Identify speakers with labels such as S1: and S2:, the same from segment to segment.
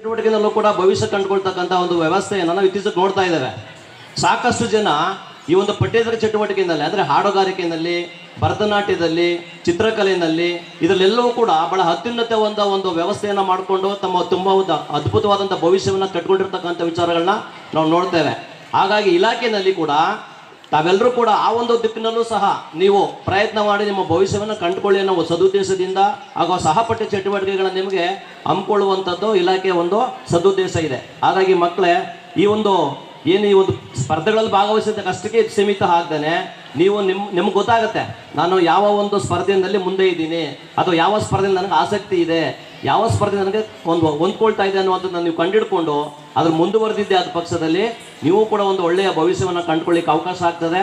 S1: ಚಟುವಟಿಕೆಯಲ್ಲೂ ಕೂಡ ಭವಿಷ್ಯ ಕಂಡುಕೊಳ್ತಕ್ಕಂಥ ಒಂದು ವ್ಯವಸ್ಥೆಯನ್ನು ನಾವು ಇತ್ತೀಚೆಗೆ ನೋಡ್ತಾ ಇದ್ದೇವೆ. ಸಾಕಷ್ಟು ಜನ ಈ ಒಂದು ಪಠ್ಯೇತರ ಚಟುವಟಿಕೆಯಲ್ಲಿ ಅಂದರೆ ಹಾಡುಗಾರಿಕೆಯಲ್ಲಿ, ಭರತನಾಟ್ಯದಲ್ಲಿ, ಚಿತ್ರಕಲೆಯಲ್ಲಿ ಇದರಲ್ಲೆಲ್ಲವೂ ಕೂಡ ಬಹಳ ಅತ್ಯುನ್ನತ ಒಂದು ವ್ಯವಸ್ಥೆಯನ್ನು ಮಾಡಿಕೊಂಡು ತಮ್ಮ ತುಂಬ ಒಂದು ಅದ್ಭುತವಾದಂಥ ಭವಿಷ್ಯವನ್ನು ಕಟ್ಕೊಂಡಿರ್ತಕ್ಕಂಥ ವಿಚಾರಗಳನ್ನ ನಾವು ನೋಡ್ತೇವೆ. ಹಾಗಾಗಿ ಇಲಾಖೆಯಲ್ಲಿ ಕೂಡ ತಾವೆಲ್ಲರೂ ಕೂಡ ಆ ಒಂದು ದಿಕ್ಕಿನಲ್ಲೂ ಸಹ ನೀವು ಪ್ರಯತ್ನ ಮಾಡಿ ನಿಮ್ಮ ಭವಿಷ್ಯವನ್ನು ಕಂಡುಕೊಳ್ಳಿ ಅನ್ನೋ ಸದುದ್ದೇಶದಿಂದ ಹಾಗೂ ಸಹಪಠ್ಯ ಚಟುವಟಿಕೆಗಳನ್ನು ನಿಮಗೆ ಹಮ್ಮಿಕೊಳ್ಳುವಂಥದ್ದು ಇಲಾಖೆಯ ಒಂದು ಸದುದ್ದೇಶ ಇದೆ. ಹಾಗಾಗಿ ಮಕ್ಕಳೇ, ಈ ಒಂದು ಸ್ಪರ್ಧೆಗಳಲ್ಲಿ ಭಾಗವಹಿಸಿದ ಅಷ್ಟಕ್ಕೆ ಸೀಮಿತ ಆಗ್ದೇನೆ ನೀವು ನಿಮ್ಗೆ ಗೊತ್ತಾಗುತ್ತೆ ನಾನು ಯಾವ ಒಂದು ಸ್ಪರ್ಧೆಯಲ್ಲಿ ಮುಂದೆ ಇದ್ದೀನಿ, ಅಥವಾ ಯಾವ ಸ್ಪರ್ಧೆಯಲ್ಲಿ ನನಗೆ ಆಸಕ್ತಿ ಇದೆ, ಯಾವ ಸ್ಪರ್ಧೆ ನನಗೆ ಹೊಂದ್ಕೊಳ್ತಾ ಇದೆ ಅನ್ನುವಂಥದ್ದು ನೀವು ಕಂಡುಹಿಡ್ಕೊಂಡು ಅದ್ರ ಮುಂದುವರೆದಿದ್ದೆ ಆದ ಪಕ್ಷದಲ್ಲಿ ನೀವು ಕೂಡ ಒಂದು ಒಳ್ಳೆಯ ಭವಿಷ್ಯವನ್ನು ಕಂಡುಕೊಳ್ಳಿಕ್ಕೆ ಅವಕಾಶ ಆಗ್ತದೆ.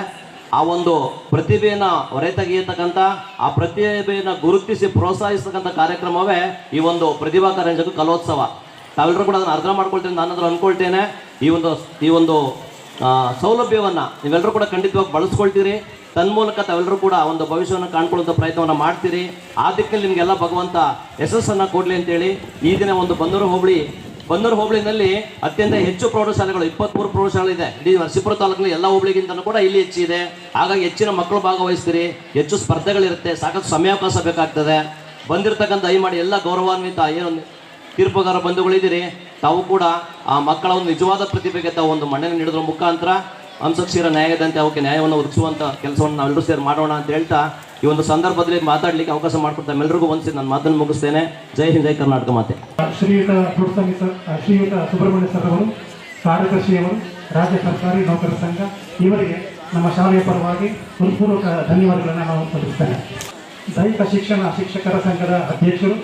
S1: ಆ ಒಂದು ಪ್ರತಿಭೆಯನ್ನು ಹೊರತೆಗೆಯತಕ್ಕಂಥ, ಆ ಪ್ರತಿಭೆಯನ್ನು ಗುರುತಿಸಿ ಪ್ರೋತ್ಸಾಹಿಸ್ತಕ್ಕಂಥ ಕಾರ್ಯಕ್ರಮವೇ ಈ ಒಂದು ಪ್ರತಿಭಾ ಕಾರಂಜಿ ಕಲೋತ್ಸವ. ತಾವೆಲ್ಲರೂ ಕೂಡ ಅದನ್ನು ಅರ್ಥ ಮಾಡ್ಕೊಳ್ತೀನಿ, ನಾನು ಅದನ್ನು ಅಂದ್ಕೊಳ್ತೇನೆ. ಈ ಒಂದು ಸೌಲಭ್ಯವನ್ನು ನೀವೆಲ್ಲರೂ ಕೂಡ ಖಂಡಿತವಾಗಿ ಬಳಸ್ಕೊಳ್ತೀರಿ. ತನ್ಮೂಲಕ ತಾವೆಲ್ಲರೂ ಕೂಡ ಒಂದು ಭವಿಷ್ಯವನ್ನು ಕಾಣ್ಕೊಳ್ಳುವಂಥ ಪ್ರಯತ್ನವನ್ನು ಮಾಡ್ತೀರಿ. ಆ ದಿಕ್ಕಲ್ಲಿ ನಿಮಗೆಲ್ಲ ಭಗವಂತ ಯಶಸ್ಸನ್ನು ಕೊಡಲಿ ಅಂತೇಳಿ ಈ ದಿನ ಒಂದು ಬನ್ನೂರು ಹೋಬಳಿನಲ್ಲಿ ಅತ್ಯಂತ ಹೆಚ್ಚು ಪ್ರೌಢಶಾಲೆಗಳು 23 ಪ್ರೌಢಶಾಲೆ ಇಡೀ ನರಸೀಪುರ ತಾಲೂಕಿನ ಎಲ್ಲ ಹೋಬಳಿಗಿಂತಲೂ ಕೂಡ ಇಲ್ಲಿ ಹೆಚ್ಚಿದೆ. ಹಾಗಾಗಿ ಹೆಚ್ಚಿನ ಮಕ್ಕಳು ಭಾಗವಹಿಸ್ತೀರಿ, ಹೆಚ್ಚು ಸ್ಪರ್ಧೆಗಳಿರುತ್ತೆ, ಸಾಕಷ್ಟು ಸಮಯಾವಕಾಶ ಬೇಕಾಗ್ತದೆ. ಬಂದಿರತಕ್ಕಂಥ ದಯಮಾಡಿ ಎಲ್ಲ ಗೌರವಾನ್ವಿತ ಏನು ತೀರ್ಪುಗಾರ ಬಂಧುಗಳಿದ್ದೀರಿ, ತಾವು ಕೂಡ ಆ ಮಕ್ಕಳ ಒಂದು ನಿಜವಾದ ಪ್ರತಿಭೆಗೆ ತಾವು ಒಂದು ಮನ್ನಣೆ ನೀಡೋದ್ರ ಮುಖಾಂತರ ಹಂಸಕ್ಷೀರ ನ್ಯಾಯದಂತೆ ಅವಕ್ಕೆ ನ್ಯಾಯವನ್ನು ಒದಗಿಸುವಂಥ ಕೆಲಸವನ್ನು ನಾವೆಲ್ಲರೂ ಸೇರಿ ಮಾಡೋಣ ಅಂತ ಹೇಳ್ತಾ ಈ ಒಂದು ಸಂದರ್ಭದಲ್ಲಿ ಮಾತಾಡಲಿಕ್ಕೆ ಅವಕಾಶ ಮಾಡಿಕೊಡ್ತಾ ಎಲ್ಲರಿಗೂ ಒಂದ್ಸರಿ ನಾನು ಮಾತನ್ನು ಮುಗಿಸ್ತೇನೆ. ಜೈ ಹಿಂದ್, ಜೈ ಕರ್ನಾಟಕ ಮಾತೆ.
S2: ಶ್ರೀಯುತ ಸುಬ್ರಹ್ಮಣ್ಯ ಸರ್ ಅವರು, ಕಾರ್ಯದರ್ಶಿಯವರು, ರಾಜ್ಯ ಸರ್ಕಾರಿ ನೌಕರರ ಸಂಘ, ಇವರಿಗೆ ನಮ್ಮ ಶಾಲೆಯ ಪರವಾಗಿ ಹೃತ್ಪೂರ್ವಕ ಧನ್ಯವಾದಗಳನ್ನು ನಾವು ಸಲ್ಲಿಸ್ತೇನೆ. ದೈಹಿಕ ಶಿಕ್ಷಣ ಶಿಕ್ಷಕರ ಸಂಘದ ಅಧ್ಯಕ್ಷರು,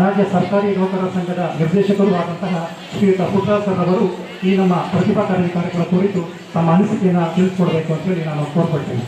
S2: ರಾಜ್ಯ ಸರ್ಕಾರಿ ನೌಕರರ ಸಂಘದ ನಿರ್ದೇಶಕರು ಆದಂತಹ ಶ್ರೀಯುತ ಪುಟ್ಟರಾಜ್ ಸರ್ ಅವರು ಈ ನಮ್ಮ ಪ್ರತಿಭಾ ಕಾರಂಜಿ ಕಾರ್ಯಕ್ರಮ ಕುರಿತು ತಮ್ಮ ಅನಿಸಿಕೆಯನ್ನು ತಿಳಿಸ್ಕೊಡ್ಬೇಕು ಅಂತೇಳಿ ನಾನು ಕೋರ್ಕೊಳ್ತೇನೆ.